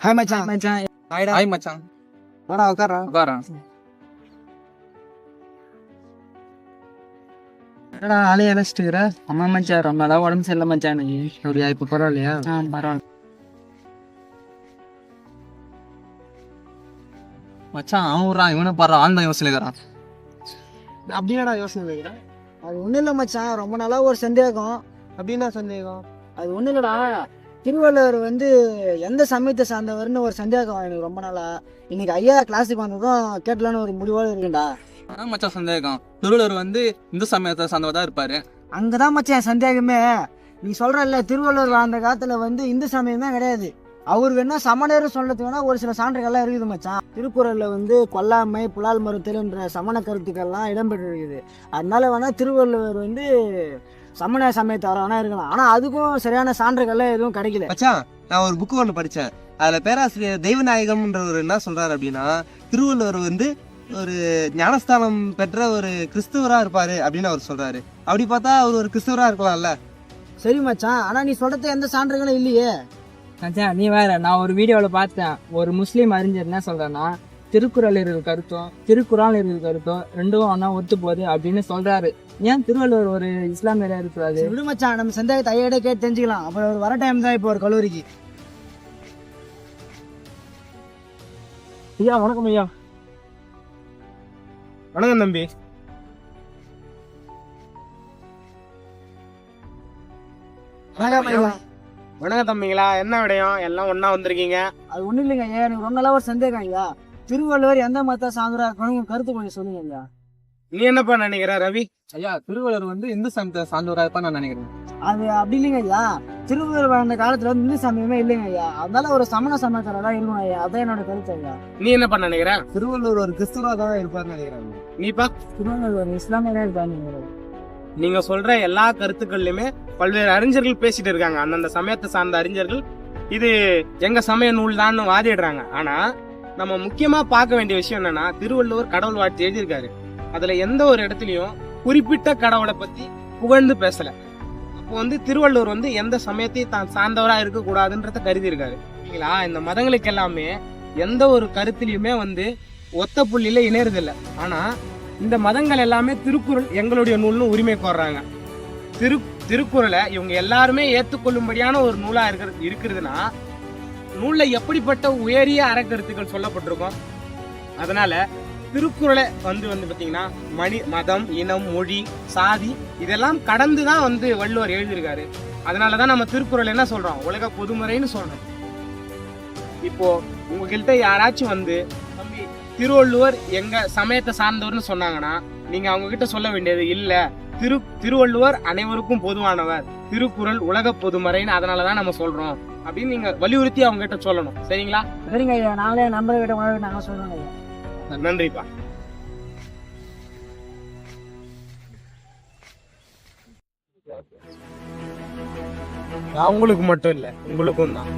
Hi மச்சான். மச்சான். Hi மச்சான். வாடா உட்காரா. உட்காரா. என்னடா ஆளைய அழைச்சிட்டுக்கிற? அம்மா மச்சான் ரொம்ப நாளா உடம்பு சரியில்லை மச்சான் எனக்கு. அப்படியா, இப்போ பரவாயில்லையா? பரவாயில்ல மச்சான் அவன் விட்றான், இவனை பாடுற ஆழ்ந்த யோசனைக்கிறான். அப்படின்னாடா யோசனை வைக்கிறேன். அது ஒன்றும் இல்லை மச்சான், ரொம்ப நாளா ஒரு சந்தேகம். அப்படின்னா சந்தேகம்? அது ஒன்றும் இல்லைடா, திருவள்ளுவர் எந்த சமயத்தை சார்ந்தவர்னு ஒரு சந்தேகம் எனக்கு ரொம்ப நாளா. இன்னைக்கு ஐயா கிளாஸுக்கு வந்ததும் கேட்டலான்னு ஒரு முடிவோடு இருக்குண்டா. மச்சான் சந்தேகம், திருவள்ளுவர் இந்து சமயத்தை சார்ந்தவதான் இருப்பாரு. அங்கதான் மச்சான் சந்தேகமே. நீ சொல்றல்ல திருவள்ளுவர் அந்த காலத்துல இந்து சமயம் தான் கிடையாது. அவர் வேணா சமணர் சொல்றதுக்கு வேணா ஒரு சில சான்றுகள்லாம் இருக்குது மச்சான். திருக்குறள்ல கொல்லாமை புலால் மறுத்தல்ன்ற சமண கருத்துக்கள்லாம் இடம்பெற்றிருக்குது. அதனால வேணா திருவள்ளுவர் சமண சமயத்தவர வேணா இருக்கலாம். ஆனா அதுக்கும் சரியான சான்றுகள்லாம் எதுவும் கிடைக்கல மச்சான். நான் ஒரு புக்கு ஒன்று படித்தேன். அதில் பேராசிரியர் தெய்வநாயகம்ன்றவர் என்ன சொல்றாரு அப்படின்னா, திருவள்ளுவர் ஒரு ஞானஸ்தானம் பெற்ற ஒரு கிறிஸ்துவரா இருப்பாரு அப்படின்னு அவர் சொல்றாரு. அப்படி பார்த்தா அவர் ஒரு கிறிஸ்துவரா இருக்கலாம்ல? சரி மச்சான், ஆனா நீ சொல்றது எந்த சான்றுகளும் இல்லையே. மச்சான் நீ வேற, நான் ஒரு வீடியோவில் பார்த்தேன். ஒரு முஸ்லீம் அறிஞர் என்ன சொல்றேன்னா, திருக்குறள் இருக்கிற கருத்தும் திருக்குறான் இருக்கிற கருத்தும் ரெண்டும் ஒன்னா ஒத்து போகுது அப்படின்னு சொல்றாரு. ஏன் திருவள்ளுவர் ஒரு இஸ்லாமியரா இருக்கிறாரு? விடு மச்சான், நம்ம சந்தேகத்தை ஐயாட கேட்டு தெரிஞ்சுக்கலாம். அப்புறம் ஒரு வர டைம் தான் இப்போ ஒரு கல்லூரிக்கு. ஐயா வணக்கம். ஐயா வணக்கம் தம்பி. வணக்கம் தம்பிங்களா, என்ன விடயம் எல்லாம் ஒன்னா வந்திருக்கீங்க? அது ஒண்ணும் இல்லைங்க ஐயா, எனக்கு ரொம்ப நாளா ஒரு சந்தேகம் ஐயா. திருவள்ளுவர் எந்த மதத்தை சார்ந்தா இருக்கணும் கருத்து கொஞ்சம் சொல்லுங்க ஐயா. நீ என்னப்பா நினைக்கிற ரவி? ஐயா திருவள்ளுவர் இந்து சமயத்தை சார்ந்தவரா இருப்பான்னு நான் நினைக்கிறேன். அது அப்படி இல்லைங்க ஐயா, திருவள்ளுவர் வாழ்ந்த காலத்துல இந்து சமயமே இல்லைங்க ஐயா. அதனால ஒரு சமண சமயத்துல தான் இருக்கணும் ஐயா. அதான் என்னோட கருத்து ஐயா. நீ என்னப்பா நினைக்கிற? திருவள்ளுவர் ஒரு கிறிஸ்துவரா தான் இருப்பாருன்னு நினைக்கிறேன். நீப்பா? திருவள்ளுவர் ஒரு இஸ்லாமியரா இருப்பாங்க. நீங்க சொல்ற எல்லா கருத்துக்கள்லயுமே பல்வேறு அறிஞர்கள் பேசிட்டு இருக்காங்க. அந்தந்த சமயத்தை சார்ந்த அறிஞர்கள் இது எங்க சமய நூல் தான் வாதிடுறாங்க. ஆனா நம்ம முக்கியமா பார்க்க வேண்டிய விஷயம் என்னன்னா, திருவள்ளுவர் கடவுள் வாழ்த்து எழுதியிருக்காரு. அதுல எந்த ஒரு இடத்துலயும் குறிப்பிட்ட கடவுளை பத்தி புகழ்ந்து பேசல. அப்போ திருவள்ளுவர் எந்த சமயத்தையும் தான் சார்ந்தவரா இருக்க கூடாதுன்றத கருதி இருக்காரு. இல்லைங்களா? இந்த மதங்களுக்கு எல்லாமே எந்த ஒரு கருத்திலையுமே ஒத்த புள்ளியில இணையறதில்லை. ஆனா இந்த மதங்கள் எல்லாமே திருக்குறள் எங்களுடைய நூல்னு உரிமை கோர்றாங்க. திருக்குறளை இவங்க எல்லாருமே ஏற்றுக்கொள்ளும்படியான ஒரு நூலா இருக்கிறதுனா நூல்ல எப்படிப்பட்ட உயரிய அறக்கருத்துக்கள் சொல்லப்பட்டிருக்கும். அதனால திருக்குறளை பாத்தீங்கன்னா மதம், இனம், மொழி, சாதி இதெல்லாம் கடந்துதான் வள்ளுவர் எழுதியிருக்காரு. அதனாலதான் நம்ம திருக்குறள் என்ன சொல்றோம், உலக பொதுமுறைன்னு சொல்றோம். இப்போ உங்ககிட்ட யாராச்சும் தம்பி திருவள்ளுவர் எங்க சமயத்தை சார்ந்தவர்னு சொன்னாங்கன்னா நீங்க அவங்க கிட்ட சொல்ல வேண்டியது இல்ல, திருவள்ளுவர் அனைவருக்கும் பொதுவானவர், திருக்குறள் உலக பொதுமறைன்னு அதனாலதான் நம்ம சொல்றோம் அப்படின்னு நீங்க வலியுறுத்தி அவங்க கிட்ட சொல்லணும். சரிங்களா? சரிங்க ஐயா, நாங்களே நம்பரை கிட்ட நாங்க சொல்றோம் ஐயா. நன்றிப்பா. அவங்களுக்கு மட்டும் இல்ல, உங்களுக்கும் தான்.